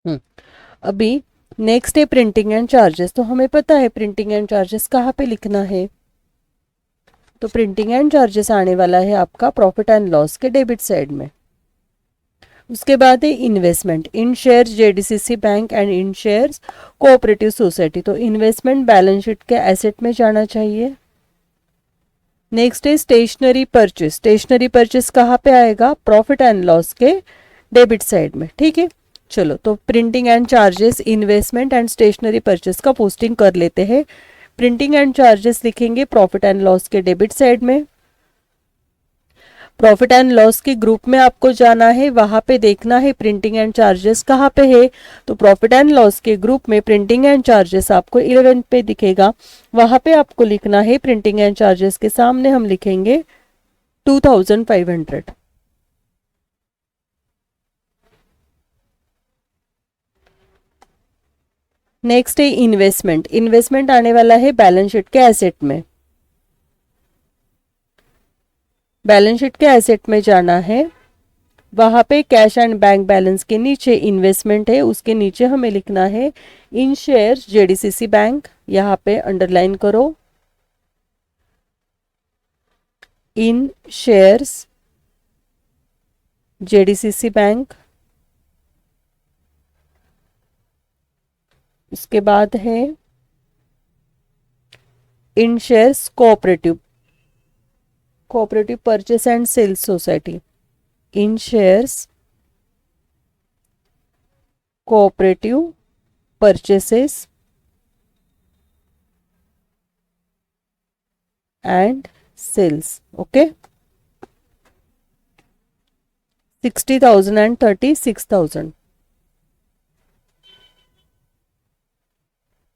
हम्म अभी नेक्स्ट है printing and charges. तो हमें पता है प्रिंटिंग एंड चार्जेस कहाँ पे लिखना है। तो प्रिंटिंग एंड चार्जेस आने वाला है आपका प्रॉफिट एंड लॉस के डेबिट साइड में। उसके बाद है investment, in shares JDCC bank and in shares cooperative society. तो इन्वेस्टमेंट बैलेंस शीट के एसेट में जाना चाहिए। नेक्स्ट है स्टेशनरी परचेस। स्टेशनरी परचेस कहाँ पे आएगा, प्रॉफिट एंड लॉस के डेबिट साइड में। ठीक है, चलो तो printing and charges, investment and stationery purchase का पोस्टिंग कर लेते हैं। प्रिंटिंग एंड चार्जेस लिखेंगे प्रॉफिट एंड लॉस के डेबिट साइड में। प्रॉफिट एंड लॉस के ग्रुप में आपको जाना है, वहां पे देखना है प्रिंटिंग एंड चार्जेस कहाँ पे है। तो प्रॉफिट एंड लॉस के ग्रुप में प्रिंटिंग एंड चार्जेस आपको 11 पे दिखेगा, वहां पे आपको लिखना है। प्रिंटिंग एंड चार्जेस के सामने हम लिखेंगे 2500। नेक्स्ट है इन्वेस्टमेंट। इन्वेस्टमेंट आने वाला है बैलेंस शीट के एसेट में। बैलेंस शीट के एसेट में जाना है, वहां पे कैश एंड बैंक बैलेंस के नीचे इन्वेस्टमेंट है, उसके नीचे हमें लिखना है इन शेयर्स जेडीसीसी बैंक। यहाँ पे अंडरलाइन करो, इन शेयर्स जेडीसीसी बैंक। उसके बाद है in shares cooperative, cooperative purchase and sales society. In shares cooperative purchases and sales. Okay, 60,000 and 36,000।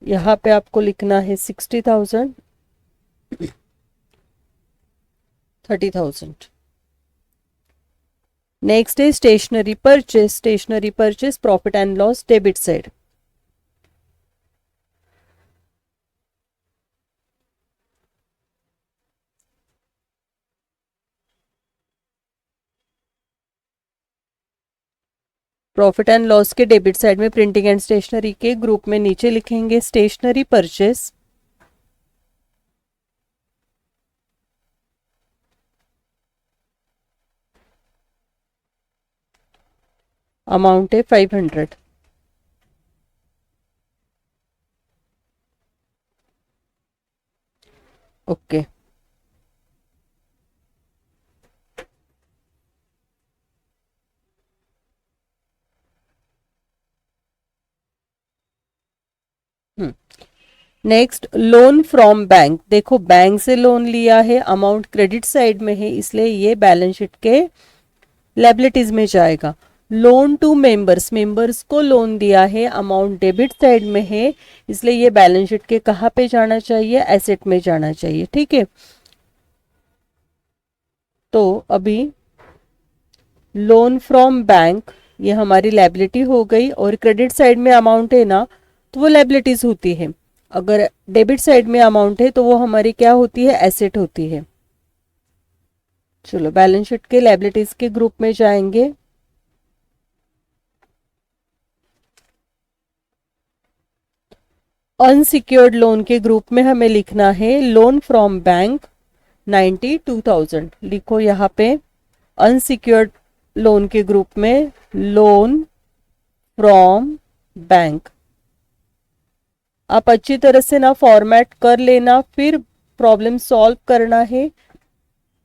यहाँ पे आपको लिखना है 60,000, 30,000। नेक्स्ट है stationery purchase. Stationery purchase profit and loss debit side. Profit and loss के डेबिट साइड में printing and stationery के group में नीचे लिखेंगे स्टेशनरी परचेस। अमाउंट है 500। Okay, next loan from bank. देखो बैंक से लोन लिया है, अमाउंट क्रेडिट साइड में है, इसलिए ये बैलेंस शीट के लायबिलिटीज में जाएगा। लोन टू मेंबर्स, मेंबर्स को लोन दिया है, अमाउंट डेबिट साइड में है, इसलिए ये बैलेंस शीट के कहाँ पे जाना चाहिए, एसेट में जाना चाहिए। ठीक है, तो अभी लोन फ्रॉम बैंक ये हमारी लायबिलिटी हो गई, और क्रेडिट साइड में अमाउंट है ना, तो वो लायबिलिटीज होती है। अगर डेबिट साइड में अमाउंट है तो वो हमारी क्या होती है, एसेट होती है। चलो बैलेंस शीट के लायबिलिटीज के ग्रुप में जाएंगे। अनसिक्योर्ड लोन के ग्रुप में हमें लिखना है लोन फ्रॉम बैंक 92,000। लिखो यहाँ पे अनसिक्योर्ड लोन के ग्रुप में लोन फ्रॉम बैंक। आप अच्छी तरह से ना फॉर्मेट कर लेना, फिर प्रॉब्लम सॉल्व करना है,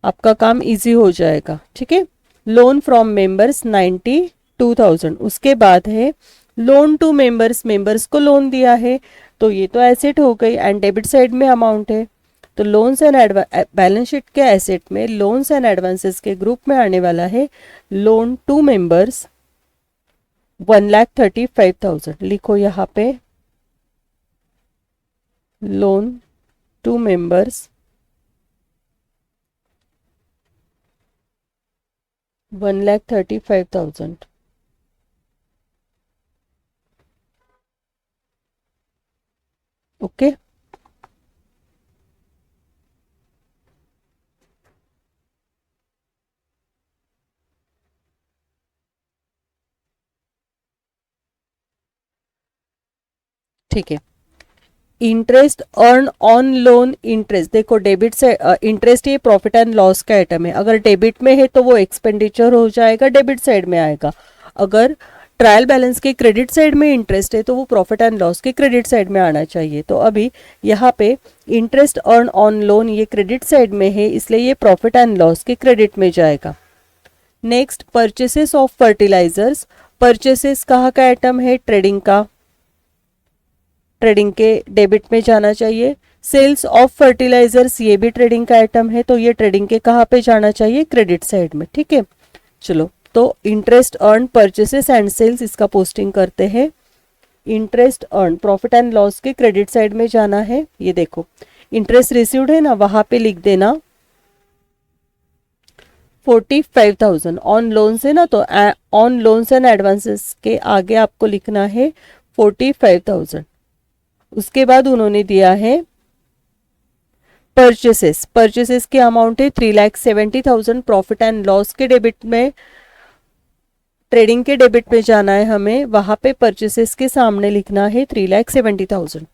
आपका काम इजी हो जाएगा। ठीक है, लोन फ्रॉम मेंबर्स 92,000। उसके बाद है लोन टू मेंबर्स, मेंबर्स को लोन दिया है, तो ये तो एसेट हो गई एंड डेबिट साइड में अमाउंट है। तो लोन्स एंड बैलेंस शीट के एसेट में लोन्स एंड एडवांसेस के ग्रुप में आने वाला है लोन टू मेंबर्स 1,35,000। लिखो यहाँ पे लोन टू मेंबर्स 1,35,000। ओके, ठीक है। Interest earn on loan interest, देखो डेबिट से इंटरेस्ट ये प्रॉफिट एंड लॉस का आइटम है, अगर डेबिट में है तो वो एक्सपेंडिचर हो जाएगा, डेबिट साइड में आएगा। अगर ट्रायल बैलेंस के क्रेडिट साइड में इंटरेस्ट है तो वो प्रॉफिट एंड लॉस के क्रेडिट साइड में आना चाहिए। तो अभी यहाँ पे इंटरेस्ट अर्न ऑन लोन ये क्रेडिट साइड में है, इसलिए ये प्रॉफिट एंड लॉस के क्रेडिट में जाएगा। Next purchases of fertilisers, purchases कहाँ का आइटम है, ट्रेडिंग का, ट्रेडिंग के डेबिट में जाना चाहिए। सेल्स ऑफ फर्टिलाइजर्स ये भी ट्रेडिंग का आइटम है, तो ये ट्रेडिंग के कहाँ पे जाना चाहिए, क्रेडिट साइड में। ठीक है, चलो तो interest earn, purchases and sales इसका पोस्टिंग करते हैं। Interest earn profit and loss के क्रेडिट साइड में जाना है। ये देखो इंटरेस्ट रिसीव्ड है ना, वहां पे लिख देना 45,000 ऑन लोन से ना, तो ऑन लोन्स एंड एडवांसेस के आगे आपको लिखना है 45,000। उसके बाद उन्होंने दिया है परचेसेस, परचेसेस की अमाउंट है 3,70,000, प्रॉफिट एंड लॉस के डेबिट में, ट्रेडिंग के डेबिट में जाना है हमें, वहां पे परचेसेस के सामने लिखना है 3,70,000।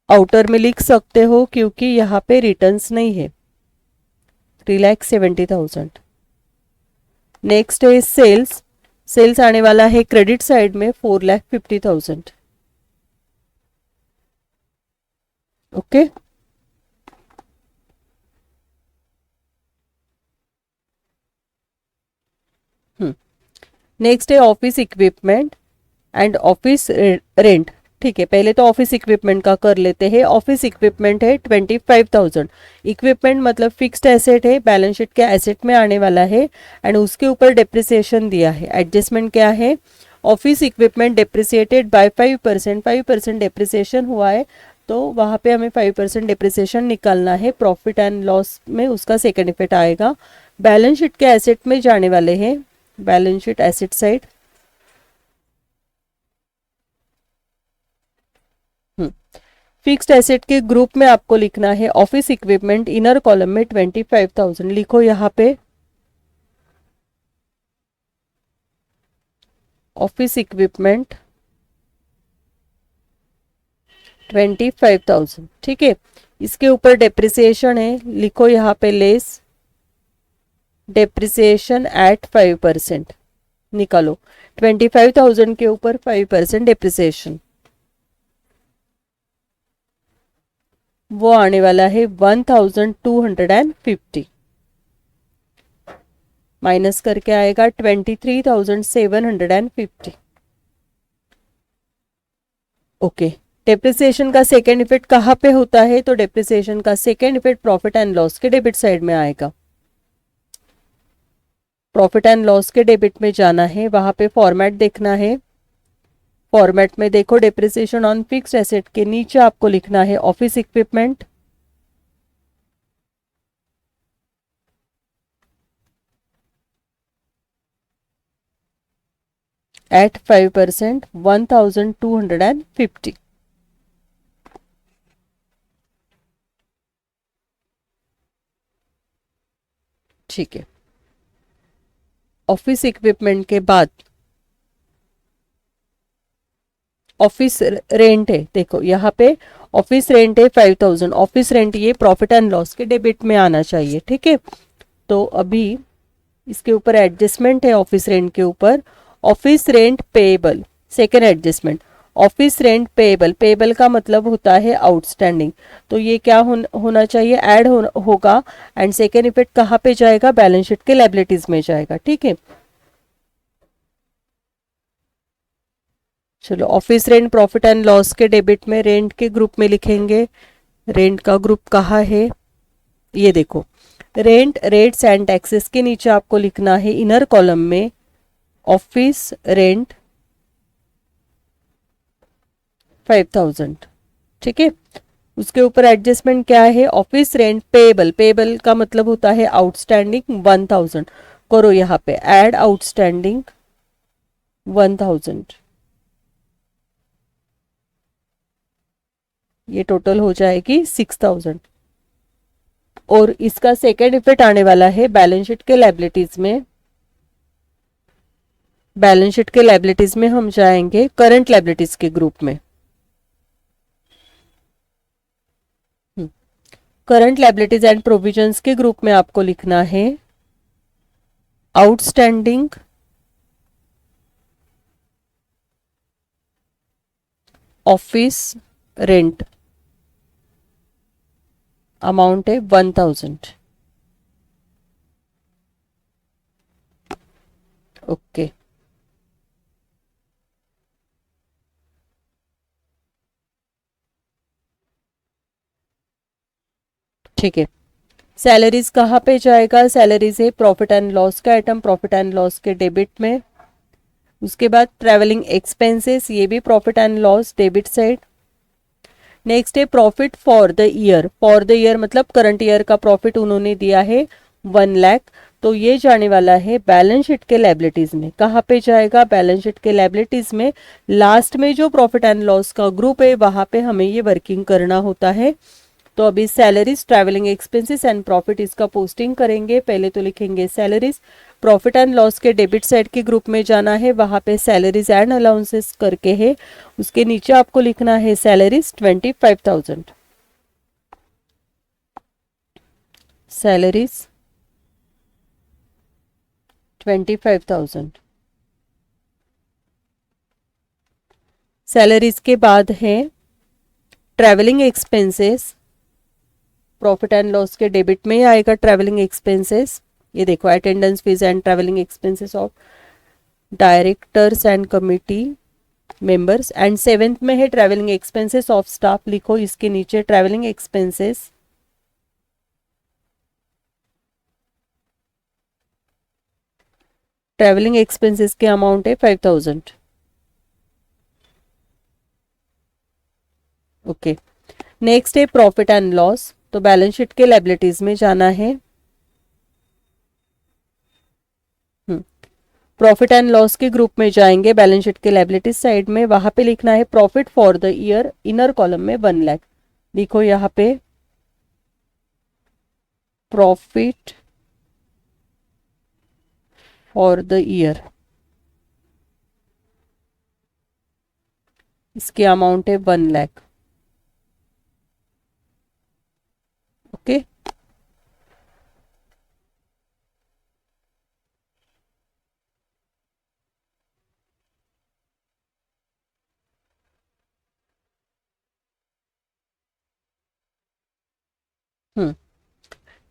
आउटर में लिख सकते हो क्योंकि यहाँ पे रिटर्न्स नहीं है, 3,70,000। नेक्स्ट है सेल्स, सेल्स आने वाला है क्रेडिट साइड में 4,50,000। ओके, नेक्स्ट है office equipment and office rent. ठीक है, पहले तो ऑफिस इक्विपमेंट का कर लेते हैं। ऑफिस इक्विपमेंट है 25,000। इक्विपमेंट मतलब फिक्स्ड एसेट है, बैलेंस शीट के एसेट में आने वाला है, एंड उसके ऊपर डेप्रिसिएशन दिया है। एडजस्टमेंट क्या है, office equipment depreciated by 5%, 5% depreciation हुआ है, तो वहाँ पे हमें 5% डेप्रिसिएशन निकालना है। प्रॉफिट एंड लॉस में उसका सेकेंड इफेक्ट आएगा। बैलेंस शीट के एसेट में जाने वाले हैं, balance sheet asset side. Fixed asset के ग्रुप में आपको लिखना है ऑफिस इक्विपमेंट, इनर कॉलम में 25,000 लिखो यहाँ पे। Office equipment 25,000। ठीक है, इसके ऊपर डेप्रिसिएशन है, लिखो यहाँ पे लेस डेप्रिसिएशन एट 5%। निकालो 25,000 के ऊपर 5% डेप्रिसिएशन, वो आने वाला है 1,250। माइनस करके आएगा 23,750। ओके, डेप्रिसिएशन का सेकेंड इफेक्ट कहाँ पे होता है, तो डेप्रिसिएशन का second effect profit and loss के डेबिट साइड में आएगा। प्रॉफिट एंड लॉस के डेबिट में जाना है, वहां पे फॉर्मेट देखना है। फॉर्मेट में देखो डेप्रिसिएशन ऑन फिक्स्ड एसेट के नीचे आपको लिखना है ऑफिस इक्विपमेंट, एट 5%, 1,250। ठीक है, ऑफिस इक्विपमेंट के बाद ऑफिस रेंट है। देखो यहाँ पे ऑफिस रेंट है 5,000, ऑफिस रेंट ये प्रॉफिट एंड लॉस के डेबिट में आना चाहिए। ठीक है, तो अभी इसके ऊपर एडजस्टमेंट है, ऑफिस रेंट के ऊपर office rent payable, second adjustment office rent payable. Payable का मतलब होता है आउटस्टैंडिंग, तो ये क्या होना चाहिए, ऐड होगा, एंड सेकेंड इफेक्ट कहाँ पे जाएगा, बैलेंस शीट के लायबिलिटीज में जाएगा। ठीक है, चलो office rent profit and loss के डेबिट में रेंट के ग्रुप में लिखेंगे। रेंट का ग्रुप कहाँ है, ये देखो रेंट रेट्स एंड टैक्सेस के नीचे आपको लिखना है इनर कॉलम में ऑफिस रेंट 5,000। ठीक है, उसके ऊपर एडजस्टमेंट क्या है, ऑफिस रेंट पेएबल, पेएबल का मतलब होता है आउटस्टैंडिंग 1,000। करो यहाँ पे ऐड आउटस्टैंडिंग 1,000, ये टोटल हो जाएगी 6,000। और इसका सेकेंड इफेक्ट आने वाला है बैलेंस शीट के लायबिलिटीज में, बैलेंस शीट के लायबिलिटीज में हम जाएंगे करंट लायबिलिटीज के ग्रुप में। करंट लायबिलिटीज एंड प्रोविजंस के ग्रुप में आपको लिखना है आउटस्टैंडिंग ऑफिस रेंट, अमाउंट है 1000। ओके, ठीक है। सैलरीज कहाँ पे जाएगा? सैलरीज है प्रॉफिट एंड लॉस का आइटम, प्रॉफिट एंड लॉस के डेबिट में। उसके बाद ट्रैवलिंग एक्सपेंसेस, ये भी profit and loss debit side. Next है profit for the year, for the year मतलब करंट ईयर का प्रॉफिट उन्होंने दिया है 1 लाख, तो ये जाने वाला है बैलेंस शीट के लायबिलिटीज में। कहाँ पे जाएगा? बैलेंस शीट के लायबिलिटीज में। लास्ट में जो प्रॉफिट एंड लॉस का ग्रुप है वहां पे हमें ये वर्किंग करना होता है। तो अभी salaries, travelling expenses and profit इसका पोस्टिंग करेंगे। पहले तो लिखेंगे सैलरीज, प्रॉफिट एंड लॉस के डेबिट साइड के ग्रुप में जाना है, वहां पे सैलरीज एंड अलाउंसेस करके है। उसके नीचे आपको लिखना है सैलरीज 25,000, सैलरीज 25,000। सैलरीज के बाद है travelling expenses, profit and loss के डेबिट में ही आएगा ट्रैवलिंग एक्सपेंसेस। ये देखो attendance fees and travelling expenses of directors and committee members. And 7th में है ट्रैवलिंग एक्सपेंसेस ऑफ स्टाफ, लिखो इसके नीचे ट्रैवलिंग एक्सपेंसेस, ट्रैवलिंग एक्सपेंसेस के अमाउंट है 5,000। ओके, नेक्स्ट है प्रॉफिट एंड लॉस, तो बैलेंस शीट के लायबिलिटीज में जाना है। प्रॉफिट एंड लॉस के ग्रुप में जाएंगे बैलेंस शीट के लायबिलिटीज साइड में, वहां पे लिखना है profit for the year, inner column में 1 लाख, लिखो यहाँ पे प्रॉफिट फॉर द ईयर, इसकी अमाउंट है 1 लाख। ओके,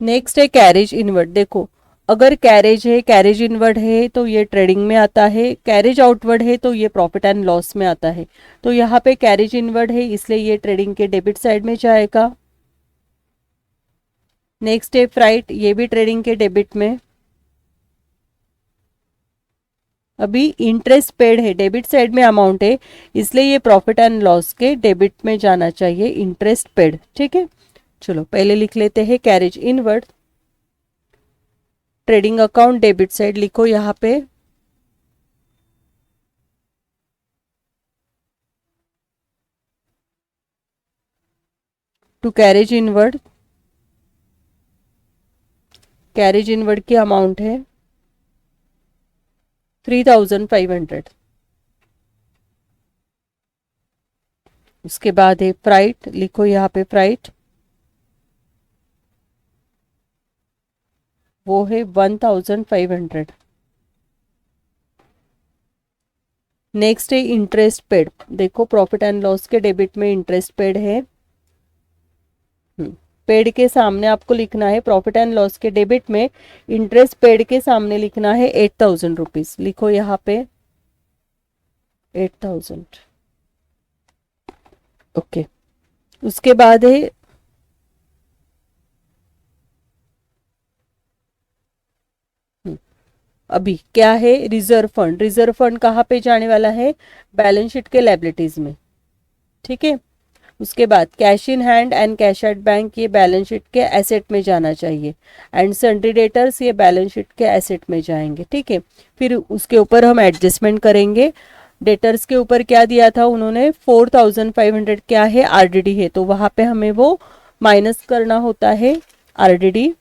नेक्स्ट है कैरेज इनवर्ड। देखो अगर कैरेज है, कैरेज इनवर्ड है तो ये ट्रेडिंग में आता है, कैरेज आउटवर्ड है तो ये प्रॉफिट एंड लॉस में आता है। तो यहाँ पे कैरेज इनवर्ड है इसलिए ये ट्रेडिंग के डेबिट साइड में जाएगा। नेक्स्ट है फ्राइट, ये भी ट्रेडिंग के डेबिट में। अभी इंटरेस्ट पेड है, डेबिट साइड में अमाउंट है इसलिए ये प्रॉफिट एंड लॉस के डेबिट में जाना चाहिए, इंटरेस्ट पेड। ठीक है, चलो पहले लिख लेते हैं carriage inward, trading account debit side, लिखो यहाँ पे to carriage inward, carriage inward की अमाउंट है 3,500। उसके बाद है फ्राइट, लिखो यहाँ पे फ्राइट, वो है 1,500। नेक्स्ट है इंटरेस्ट पेड, देखो प्रॉफिट एंड लॉस के डेबिट में इंटरेस्ट पेड है। पेड के सामने आपको लिखना है, प्रॉफिट एंड लॉस के डेबिट में इंटरेस्ट पेड के सामने लिखना है 8,000 रुपीज, लिखो यहाँ पे 8,000। ओके, उसके बाद है अभी क्या है रिजर्व फंड, रिजर्व फंड कहाँ पे जाने वाला है? बैलेंस शीट के लायबिलिटीज में। ठीक है, उसके बाद cash in hand and cash at bank, ये बैलेंस शीट के एसेट में जाना चाहिए। एंड सन्ड्री डेटर्स, ये बैलेंस शीट के एसेट में जाएंगे। ठीक है, फिर उसके ऊपर हम एडजस्टमेंट करेंगे। डेटर्स के ऊपर क्या दिया था उन्होंने? 4,500 क्या है? आरडीडी है, तो वहां पे हमें वो माइनस करना होता है आरडीडी।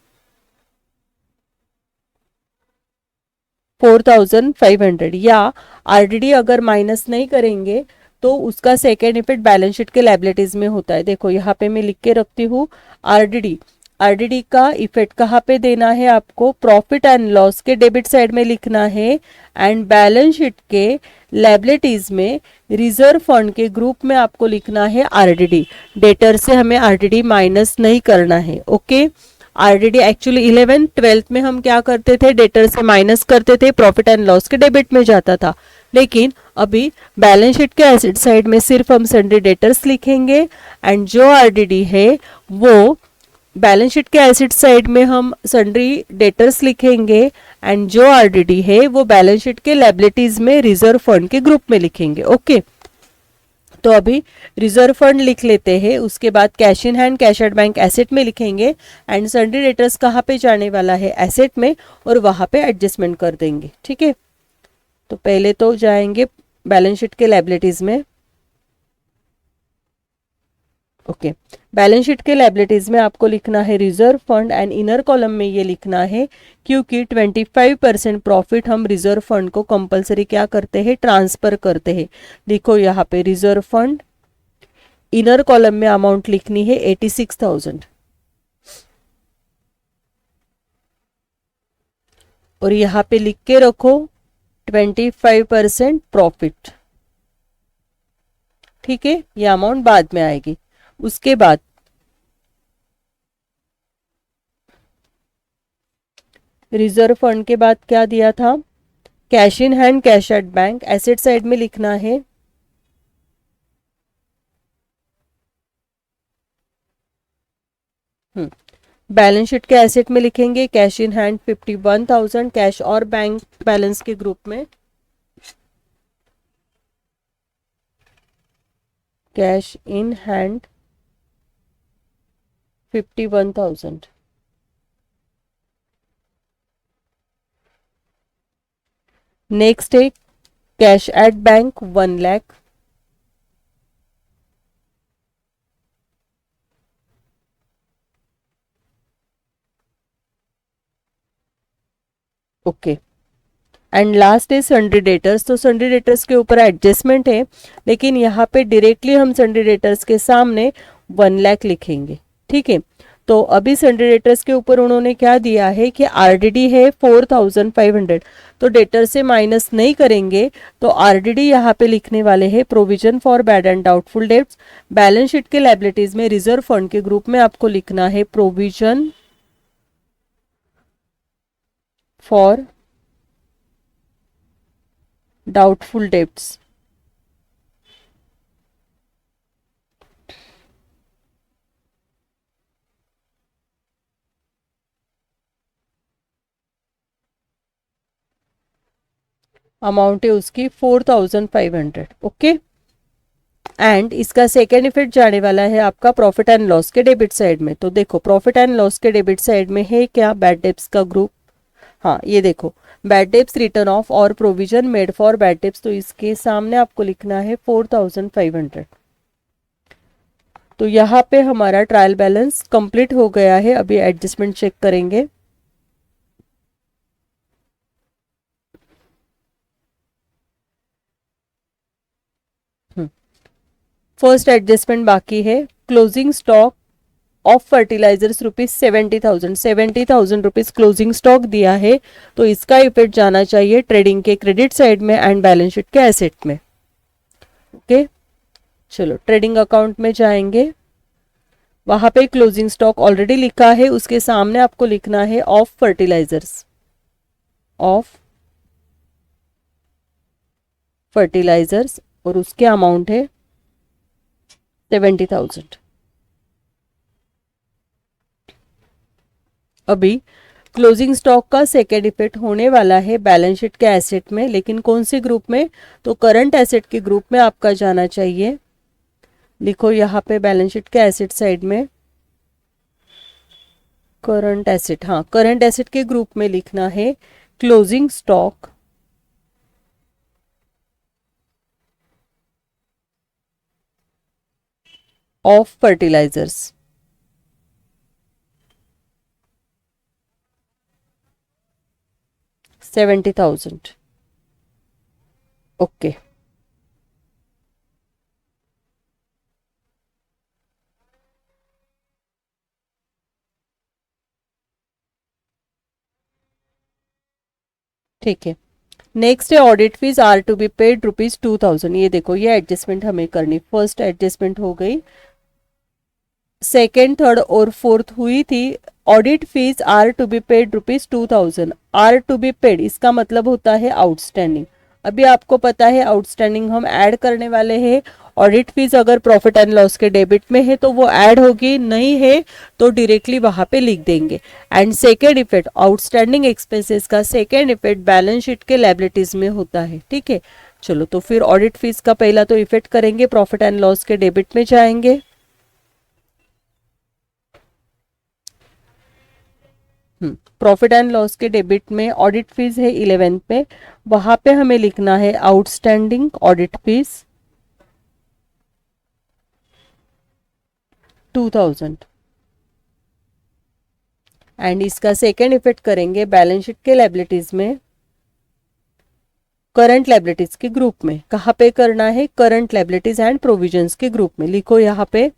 4500, या आरडीडी अगर माइनस नहीं करेंगे तो उसका सेकेंड इफेक्ट बैलेंस शीट के लायबिलिटीज में होता है। देखो यहाँ पे मैं लिख के रखती हूँ आरडीडी। आरडीडी का इफेक्ट कहाँ पे देना है आपको, प्रॉफिट एंड लॉस के डेबिट साइड में लिखना है, एंड बैलेंस शीट के लायबिलिटीज में रिजर्व फंड के ग्रुप में आपको लिखना है आरडीडी। डेटर से हमें आरडीडी माइनस नहीं करना है। Okay, RDD actually 11th 12th में हम क्या करते थे, डेटर से माइनस करते थे, प्रॉफिट एंड लॉस के डेबिट में जाता था। लेकिन अभी बैलेंस शीट के एसेट साइड में सिर्फ हम सन्ड्री डेटर्स लिखेंगे, एंड जो आरडीडी है वो बैलेंस शीट के एसेट साइड में हम सन्ड्री डेटर्स लिखेंगे, एंड जो आरडीडी है वो बैलेंस शीट के लायबिलिटीज में रिजर्व फंड के ग्रुप में लिखेंगे। ओके, तो अभी रिजर्व फंड लिख लेते हैं, उसके बाद cash in hand cash at bank asset में लिखेंगे, एंड सन्ड्री डेटर्स कहाँ पे जाने वाला है, एसेट में, और वहां पे एडजस्टमेंट कर देंगे। ठीक है, तो पहले तो जाएंगे बैलेंस शीट के लायबिलिटीज में। ओके, बैलेंस शीट के लायबिलिटीज में आपको लिखना है reserve fund, and inner column में ये लिखना है क्योंकि 25% प्रॉफिट हम रिजर्व फंड को कंपलसरी क्या करते हैं, ट्रांसफर करते हैं। देखो यहाँ पे रिजर्व फंड, इनर कॉलम में अमाउंट लिखनी है 86,000, और यहाँ पे लिख के रखो 25% प्रॉफिट। ठीक है, ये अमाउंट बाद में आएगी। उसके बाद रिजर्व फंड के बाद क्या दिया था, cash in hand cash at bank asset side में लिखना है, बैलेंस शीट के एसेट में लिखेंगे कैश इन हैंड 51,000, कैश और बैंक बैलेंस के ग्रुप में कैश इन हैंड 51,000। नेक्स्ट है cash at bank 1 lakh, okay, and last है सन्ड्री डेटर्स। तो सन्ड्री डेटर्स के ऊपर एडजस्टमेंट है, लेकिन यहाँ पे डायरेक्टली हम सन्ड्री डेटर्स के सामने 1 लाख लिखेंगे। ठीक है, तो अभी सन्ड्री डेटर्स के ऊपर उन्होंने क्या दिया है कि आरडीडी है 4,500, तो डेटर से माइनस नहीं करेंगे, तो आरडीडी यहाँ पे लिखने वाले हैं provision for bad and doubtful debts. Balance sheet के लायबिलिटीज में रिजर्व फंड के ग्रुप में आपको लिखना है provision for doubtful debts. Amount है उसकी 4,500। ओके, एंड इसका सेकेंड इफेक्ट जाने वाला है आपका प्रॉफिट एंड लॉस के डेबिट साइड में। तो देखो प्रॉफिट एंड लॉस के डेबिट साइड में है क्या, बैड डेब्ट्स का ग्रुप। हाँ, ये देखो बैड डेब्ट्स रिटर्न ऑफ और provision made for bad debts, तो इसके सामने आपको लिखना है 4,500। तो यहाँ पे हमारा ट्रायल बैलेंस कंप्लीट हो गया है। अभी एडजस्टमेंट चेक करेंगे। फर्स्ट एडजस्टमेंट बाकी है, closing stock of fertilisers ₹70,000, 70,000 rupees closing stock दिया है, तो इसका इफेक्ट जाना चाहिए ट्रेडिंग के क्रेडिट साइड में एंड बैलेंस शीट के एसेट में। ओके, चलो ट्रेडिंग अकाउंट में जाएंगे, वहां पे क्लोजिंग स्टॉक ऑलरेडी लिखा है, उसके सामने आपको लिखना है ऑफ फर्टिलाइजर्स, ऑफ फर्टिलाइजर्स, और उसके अमाउंट है 70,000। अभी क्लोजिंग स्टॉक का सेकेंड इफेक्ट होने वाला है बैलेंस शीट के एसेट में, लेकिन कौन से ग्रुप में, तो करंट एसेट के ग्रुप में आपका जाना चाहिए। लिखो यहाँ पे बैलेंस शीट के एसेट साइड में करंट एसेट, हाँ करंट एसेट के ग्रुप में लिखना है closing stock of fertilisers. 70,000। Okay, ठीक है। नेक्स्ट है audit fees are to be paid ₹2,000। ये देखो, ये एडजस्टमेंट हमें करनी, फर्स्ट एडजस्टमेंट हो गई, सेकेंड थर्ड और फोर्थ हुई थी। Audit fees are to be paid ₹2,000। To to be पेड इसका मतलब होता है आउटस्टैंडिंग। अभी आपको पता है आउटस्टैंडिंग हम ऐड करने वाले हैं। ऑडिट फीस अगर प्रॉफिट एंड लॉस के डेबिट में है तो वो ऐड होगी, नहीं है तो डायरेक्टली वहां पे लिख देंगे। And second effect, outstanding expenses का सेकेंड इफेक्ट बैलेंस शीट के लायबिलिटीज में होता है, ठीक है। चलो, तो फिर ऑडिट फीस का पहला तो इफेक्ट करेंगे, प्रॉफिट एंड लॉस के डेबिट में जाएंगे। प्रॉफिट एंड लॉस के डेबिट में ऑडिट फीस है 11 पे, वहां पे हमें लिखना है आउटस्टैंडिंग ऑडिट फीस 2000। एंड इसका सेकेंड इफेक्ट करेंगे बैलेंस शीट के लायबिलिटीज में, करंट लायबिलिटीज के ग्रुप में। कहाँ पे करना है? करंट लायबिलिटीज एंड प्रोविजंस के ग्रुप में। लिखो यहाँ पे,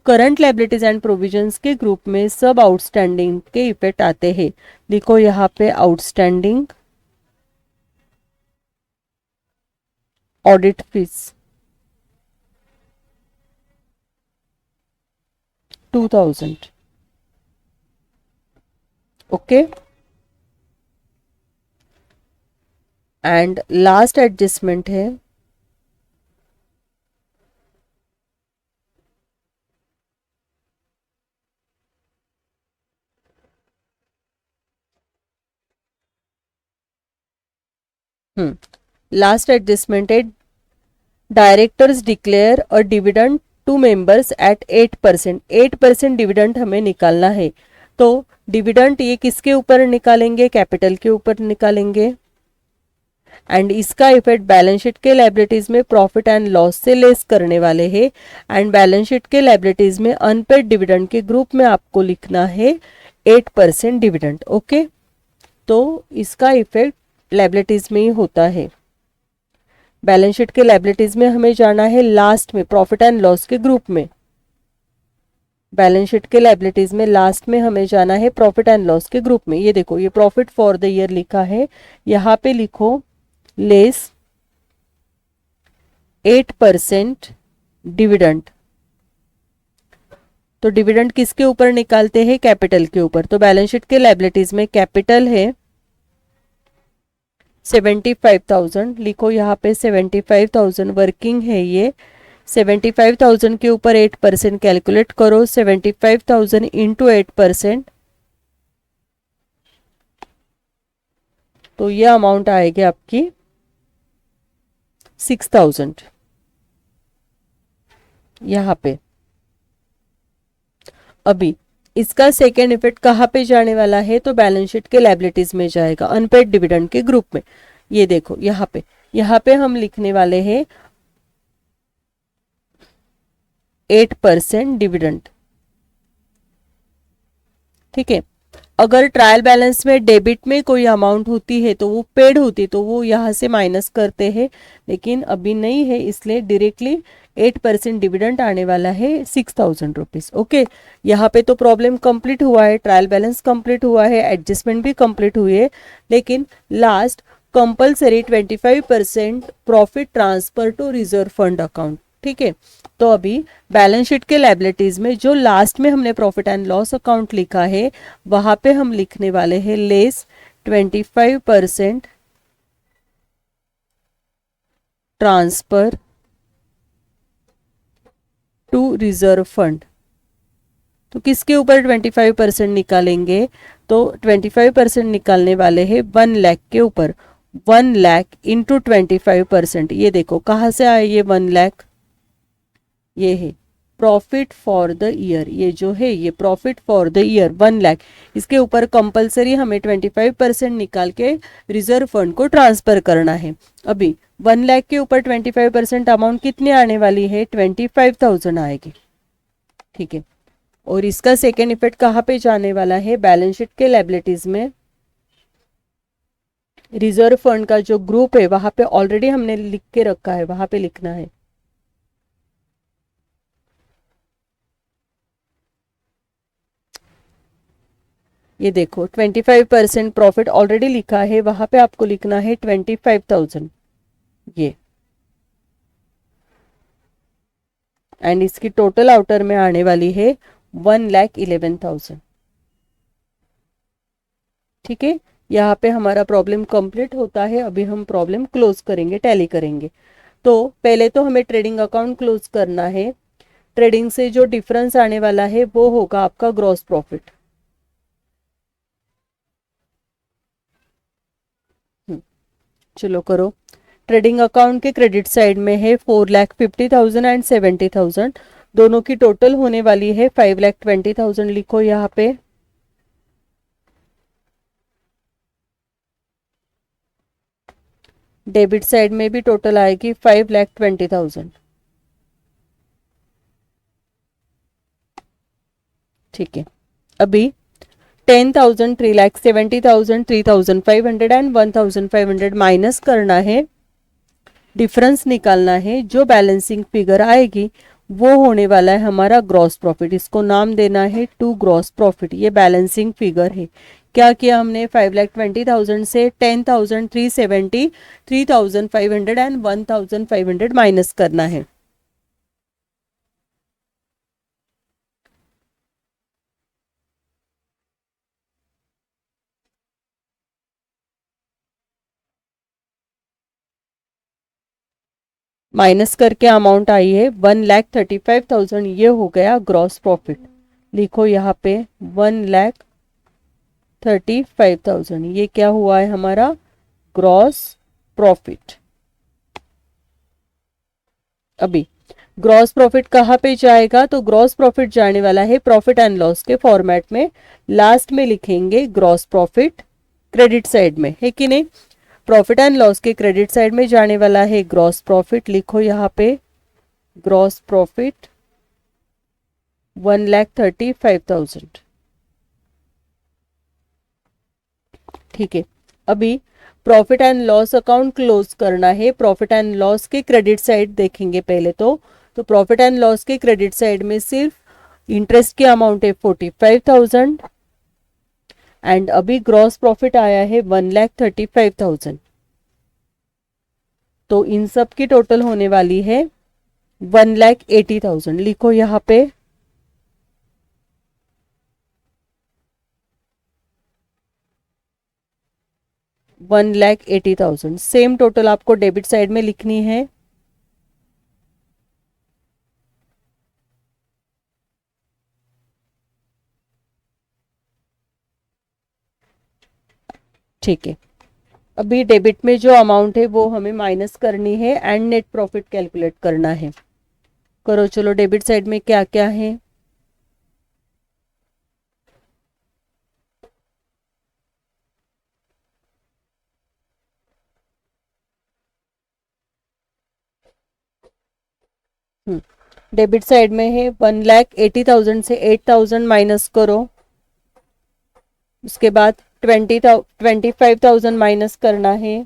करंट लायबिलिटीज एंड प्रोविजंस के ग्रुप में सब आउटस्टैंडिंग के इफेक्ट आते हैं। लिखो यहाँ पे outstanding audit fees 2000। Okay, and last adjustment है लास्ट एडजस्टमेंट है directors declare a dividend to members at 8%। 8% dividend हमें निकालना है। तो डिविडेंड ये किसके ऊपर निकालेंगे? कैपिटल के ऊपर निकालेंगे। एंड इसका इफेक्ट बैलेंस शीट के लायबिलिटीज में प्रॉफिट एंड लॉस से लेस करने वाले हैं। एंड बैलेंस शीट के लायबिलिटीज में अनपेड डिविडेंड के ग्रुप में आपको लिखना है 8% डिविडेंड। ओके, तो इसका इफेक्ट लायबिलिटीज में ही होता है। बैलेंस शीट के लायबिलिटीज में हमें जाना है लास्ट में, प्रॉफिट एंड लॉस के ग्रुप में। बैलेंस शीट के लायबिलिटीज में लास्ट में हमें जाना है प्रॉफिट एंड लॉस के ग्रुप में। ये देखो, ये प्रॉफिट फॉर द ईयर लिखा है, यहाँ पे लिखो लेस 8% डिविडेंड। तो डिविडेंड किसके ऊपर निकालते हैं? कैपिटल के ऊपर। तो बैलेंस शीट के लायबिलिटीज में कैपिटल है 75,000। लिखो यहाँ पे 75,000 वर्किंग है ये। 75,000 के ऊपर 8% कैलकुलेट करो। 75,000 इंटू 8%, तो ये अमाउंट आएगी आपकी 6,000 यहाँ पे। अभी इसका सेकेंड इफेक्ट कहाँ पे जाने वाला है? तो बैलेंस शीट के लायबिलिटीज में जाएगा, अनपेड डिविडेंड के ग्रुप में। ये देखो यहाँ पे हम लिखने वाले हैं 8% डिविडेंड, ठीक है। अगर ट्रायल बैलेंस में डेबिट में कोई अमाउंट होती है तो वो पेड होती, तो वो यहाँ से माइनस करते हैं, लेकिन अभी नहीं है, इसलिए डायरेक्टली 8% डिविडेंड आने वाला है 6,000 रुपीज। ओके, यहाँ पे तो प्रॉब्लम कंप्लीट हुआ है, ट्रायल बैलेंस कंप्लीट हुआ है, एडजस्टमेंट भी कंप्लीट हुई है, लेकिन last compulsory 25% profit transfer to reserve fund account, ठीक है। तो अभी बैलेंस शीट के लायबिलिटीज में जो लास्ट में हमने प्रॉफिट एंड लॉस अकाउंट लिखा है, वहां पे हम लिखने वाले हैं less 25% transfer to reserve fund. तो किसके ऊपर 25% निकालेंगे? तो 25% निकालने वाले हैं 1 लाख के ऊपर। 1 लाख इंटू 25%, ये देखो कहाँ से आए ये 1 लाख? ये है प्रॉफिट फॉर द ईयर। ये जो है ये profit for the year 1 lakh, इसके ऊपर कंपलसरी हमें 25% निकाल के रिजर्व फंड को ट्रांसफर करना है। अभी 1 लाख के ऊपर 25% अमाउंट कितनी आने वाली है? 25,000 आएगी, ठीक है। और इसका सेकेंड इफेक्ट कहाँ पे जाने वाला है? बैलेंस शीट के लायबिलिटीज में रिजर्व फंड का जो ग्रुप है वहां पे ऑलरेडी हमने लिख के रखा है, वहां पे लिखना है। ये देखो 25% प्रॉफिट ऑलरेडी लिखा है, वहां पे आपको लिखना है 25,000 ये। एंड इसकी टोटल आउटर में आने वाली है 1,11,000। ठीक है, यहाँ पे हमारा प्रॉब्लम कंप्लीट होता है। अभी हम प्रॉब्लम क्लोज करेंगे, टैली करेंगे। तो पहले तो हमें ट्रेडिंग अकाउंट क्लोज करना है। ट्रेडिंग से जो डिफरेंस आने वाला है वो होगा आपका ग्रॉस प्रॉफिट। चलो करो। ट्रेडिंग अकाउंट के क्रेडिट साइड में है 4,50,000 एंड 70,000, दोनों की टोटल होने वाली है 5,20,000। लिखो यहाँ पे। डेबिट साइड में भी टोटल आएगी 5,20,000। ठीक है, अभी 10,000, 3,70,000, 3,500 एंड 1,500 माइनस करना है, डिफरेंस निकालना है। जो बैलेंसिंग फिगर आएगी वो होने वाला है हमारा ग्रॉस प्रॉफिट। इसको नाम देना है टू ग्रॉस प्रॉफिट। ये बैलेंसिंग फिगर है। क्या किया हमने, 5,20,000 से 10,000, 370, 3,500 एंड 1,500 माइनस करना है। माइनस करके अमाउंट आई है 1,35,000। ये हो गया ग्रॉस प्रॉफिट। लिखो यहाँ पे 1,35,000। ये क्या हुआ है हमारा ग्रॉस प्रॉफिट। अभी ग्रॉस प्रॉफिट कहाँ पे जाएगा, तो ग्रॉस प्रॉफिट जाने वाला है प्रॉफिट एंड लॉस के फॉर्मेट में। लास्ट में लिखेंगे ग्रॉस प्रॉफिट क्रेडिट साइड में, है कि नहीं। प्रॉफिट एंड लॉस के क्रेडिट साइड में जाने वाला है ग्रॉस प्रॉफिट। लिखो यहाँ पे ग्रॉस प्रॉफिट 1,35,000। ठीक है, अभी profit and loss account close करना है। प्रॉफिट एंड लॉस के क्रेडिट साइड देखेंगे पहले तो प्रॉफिट एंड लॉस के क्रेडिट साइड में सिर्फ इंटरेस्ट की अमाउंट है 45,000 एंड अभी ग्रॉस प्रॉफिट आया है 1,35,000। तो इन सब की टोटल होने वाली है 1,80,000। लिखो यहाँ पे 1,80,000। सेम टोटल आपको डेबिट साइड में लिखनी है। ठीक है, अभी डेबिट में जो अमाउंट है वो हमें माइनस करनी है एंड नेट प्रॉफिट कैलकुलेट करना है। करो चलो, डेबिट साइड में क्या क्या है। डेबिट साइड में है 1,80,000 से 8,000 माइनस करो। उसके बाद 25,000 माइनस करना है।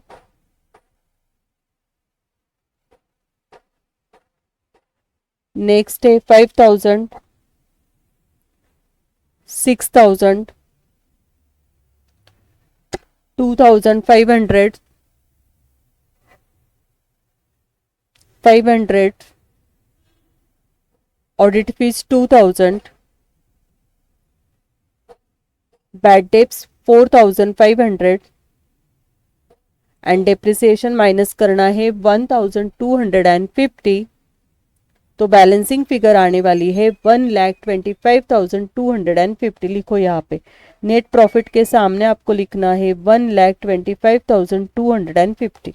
नेक्स्ट है 5,000, 6,000, 2,500, 500, audit fees 2,000, bad debts 4,500 and depreciation minus करना है 1,250। तो बैलेंसिंग फिगर आने वाली है 1,25,250। लिखो यहाँ पे नेट प्रॉफिट के सामने आपको लिखना है 1,25,250।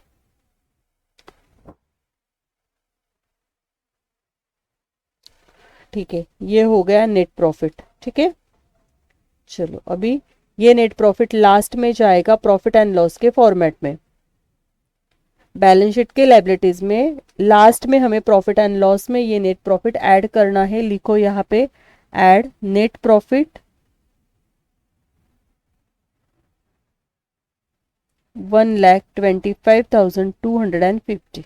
ठीक है, ये हो गया नेट प्रॉफिट। ठीक है, चलो अभी ये नेट प्रॉफिट लास्ट में जाएगा प्रॉफिट एंड लॉस के फॉर्मेट में। बैलेंस शीट के लायबिलिटीज में लास्ट में हमें प्रॉफिट एंड लॉस में ये नेट प्रॉफिट ऐड करना है। लिखो यहाँ पे ऐड नेट प्रॉफिट 1,25,250।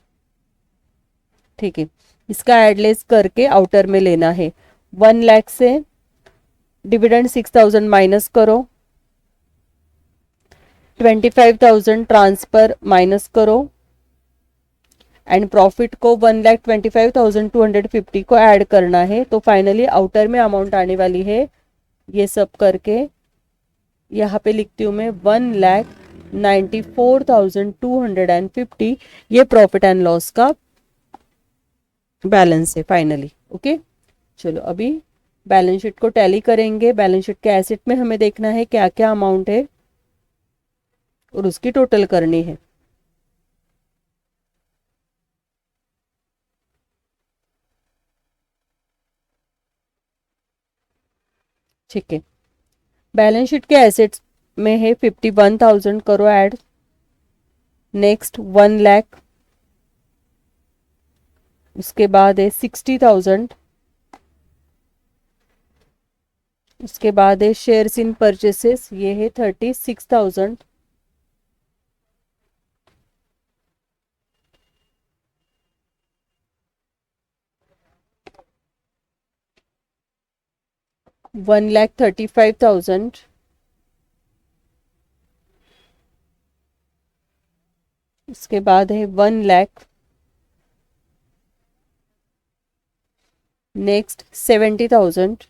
ठीक है, इसका एडलेस करके आउटर में लेना है। 1 लाख से डिविडेंड 6,000 माइनस करो, 25,000 ट्रांसफर माइनस करो एंड प्रॉफिट को 1,25,250 को ऐड करना है। तो फाइनली आउटर में अमाउंट आने वाली है, ये सब करके यहाँ पे लिखती हूँ मैं 1,94,250। ये प्रॉफिट एंड लॉस का बैलेंस है फाइनली। ओके, चलो अभी बैलेंस शीट को टैली करेंगे। बैलेंस शीट के एसेट में हमें देखना है क्या क्या अमाउंट है और उसकी टोटल करनी है। ठीक है, बैलेंस शीट के एसेट्स में है 51,000, करो ऐड। नेक्स्ट 1 लाख, उसके बाद है 60,000, उसके बाद है शेयर्स इन परचेसेस, ये है 36,000, $1,35,000, उसके बाद है 1 lakh, next 70,000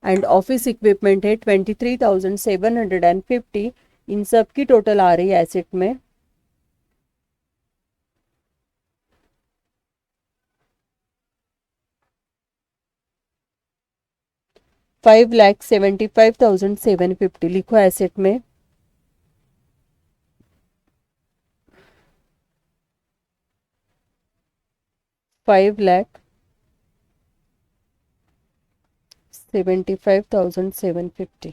and office equipment है 23,750। इन सब की टोटल आ रही है एसेट में 5,75,750। लिखो एसेट में 5,75,750।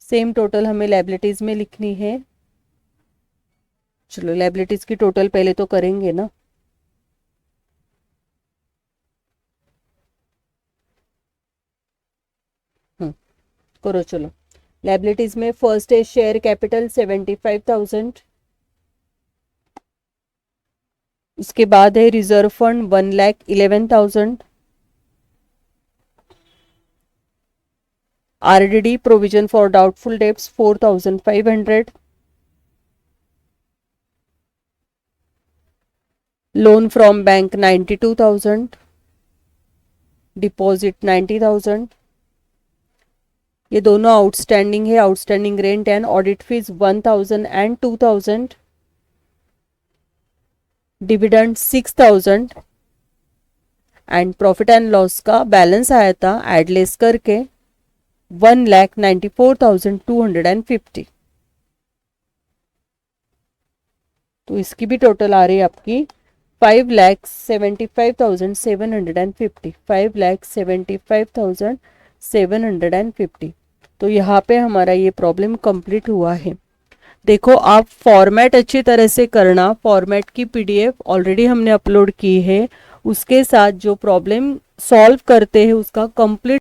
सेम टोटल हमें लायबिलिटीज में लिखनी है। चलो लायबिलिटीज की टोटल पहले तो करेंगे ना। करो चलो। लायबिलिटीज में फर्स्ट है शेयर कैपिटल 75,000, उसके बाद है reserve fund 1,11,000, RDD provision for doubtful debts 4,500, loan from bank 92,000, deposit 90,000। ये दोनों आउटस्टैंडिंग है। Outstanding rent and audit fees 1,000 and 2,000, dividend 6,000 and profit and loss का बैलेंस आया था एडलेस करके 1,94,250। तो इसकी भी टोटल आ रही है आपकी 5,75,750, 5,75,750। तो यहाँ पे हमारा ये प्रॉब्लम कंप्लीट हुआ है। देखो आप फॉर्मेट अच्छी तरह से करना। फॉर्मेट की PDF ऑलरेडी हमने अपलोड की है, उसके साथ जो प्रॉब्लम सॉल्व करते हैं उसका कंप्लीट